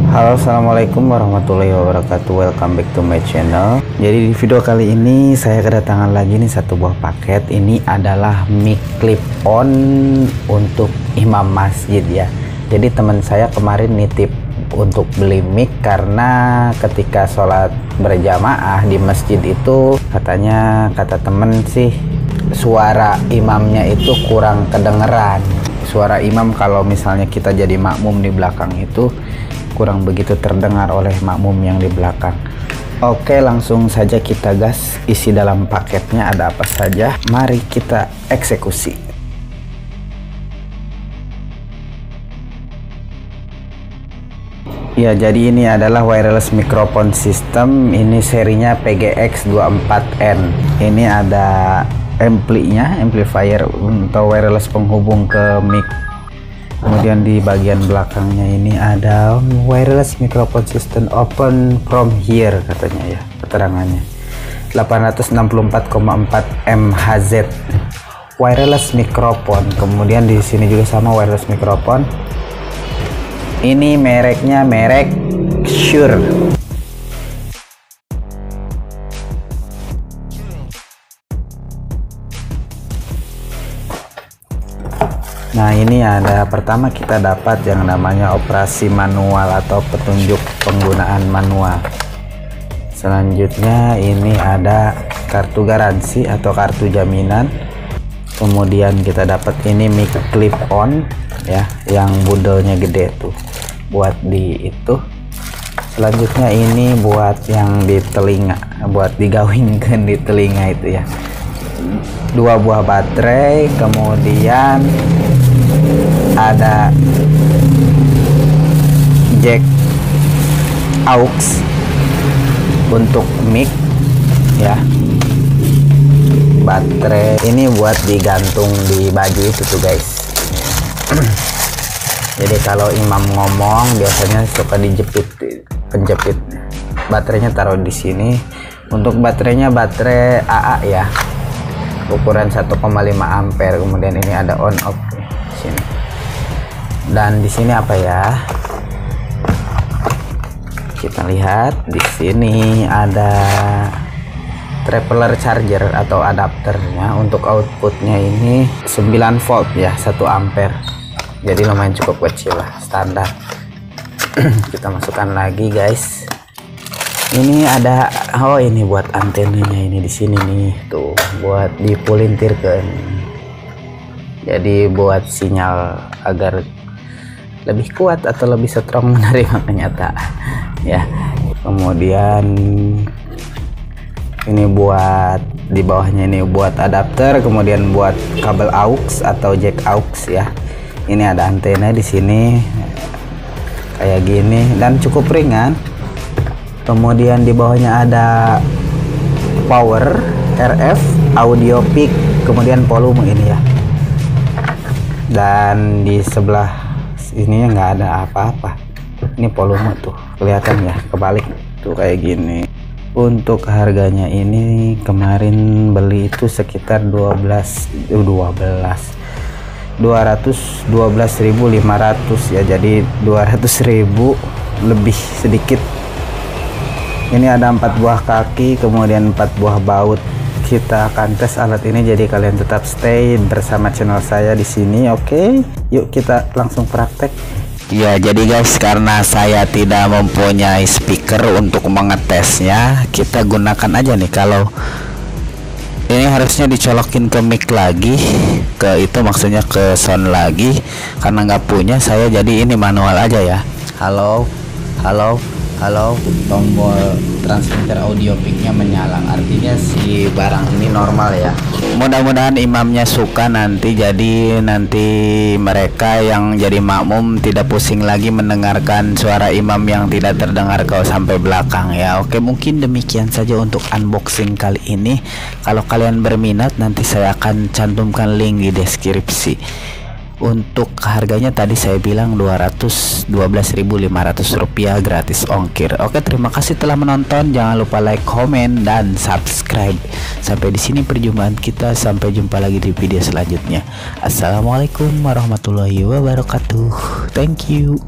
Halo, assalamualaikum warahmatullahi wabarakatuh. Welcome back to my channel. Jadi di video kali ini saya kedatangan lagi nih satu buah paket. Ini adalah mic clip on untuk imam masjid ya. Jadi teman saya kemarin nitip untuk beli mic karena ketika sholat berjamaah di masjid itu katanya, kata temen sih, suara imamnya itu kurang kedengeran. Suara imam kalau misalnya kita jadi makmum di belakang itu kurang begitu terdengar oleh makmum yang di belakang. Oke, langsung saja kita gas isi dalam paketnya ada apa saja. Mari kita eksekusi. Ya, jadi ini adalah wireless microphone system. Ini serinya PGX24N. Ini ada amplinya, amplifier atau wireless penghubung ke mic. Kemudian di bagian belakangnya ini ada wireless microphone system open from here katanya ya, keterangannya 864,4 MHz wireless microphone. Kemudian di sini juga sama wireless microphone. Ini mereknya merek Shure. Nah, ini ada pertama kita dapat yang namanya operasi manual atau petunjuk penggunaan manual. Selanjutnya ini ada kartu garansi atau kartu jaminan. Kemudian kita dapat ini mic clip on ya, yang bundelnya gede tuh buat di itu. Selanjutnya ini buat yang di telinga, buat digawingkan di telinga itu ya. 2 buah baterai, kemudian ada jack aux untuk mic ya. Baterai ini buat digantung di baju itu tuh guys. Jadi kalau imam ngomong biasanya suka dijepit, penjepit. Baterainya taruh di sini. Untuk baterainya baterai AA ya, ukuran 1,5 ampere. Kemudian ini ada on off di sini. Dan di sini apa ya? Kita lihat di sini ada traveler charger atau adapternya. Untuk outputnya ini 9 volt ya, 1 ampere. Jadi lumayan cukup kecil lah, standar. Kita masukkan lagi guys. Ini ada, oh ini buat antenanya ini di sini nih tuh, buat dipulintirkan. Jadi buat sinyal agar lebih kuat atau lebih strong menerima kenyataan ya. Kemudian ini buat di bawahnya ini buat adapter, kemudian buat kabel aux atau jack aux ya. Ini ada antena di sini kayak gini dan cukup ringan. Kemudian di bawahnya ada power, RF, audio peak, kemudian volume ini ya. Dan di sebelah ini nggak ada apa-apa. Ini volume tuh kelihatan ya, kebalik tuh kayak gini. Untuk harganya ini kemarin beli itu sekitar 212.500 ya, jadi 200.000 lebih sedikit. Ini ada 4 buah kaki, kemudian 4 buah baut. Kita akan tes alat ini, jadi kalian tetap stay bersama channel saya di sini. Oke, yuk kita langsung praktek. Ya, jadi guys, karena saya tidak mempunyai speaker untuk mengetesnya, kita gunakan aja nih. Kalau ini harusnya dicolokin ke mic lagi, ke itu maksudnya ke sound lagi. Karena nggak punya saya, jadi ini manual aja ya. Halo, halo, halo. Tombol transmitter audio peaknya menyala, artinya si barang ini normal ya. Mudah-mudahan imamnya suka nanti, jadi nanti mereka yang jadi makmum tidak pusing lagi mendengarkan suara imam yang tidak terdengar kalau sampai belakang ya. Oke, mungkin demikian saja untuk unboxing kali ini. Kalau kalian berminat nanti saya akan cantumkan link di deskripsi. Untuk harganya tadi saya bilang 212.500 rupiah gratis ongkir. Oke, terima kasih telah menonton. Jangan lupa like, komen, dan subscribe. Sampai di sini perjumpaan kita. Sampai jumpa lagi di video selanjutnya. Assalamualaikum warahmatullahi wabarakatuh. Thank you.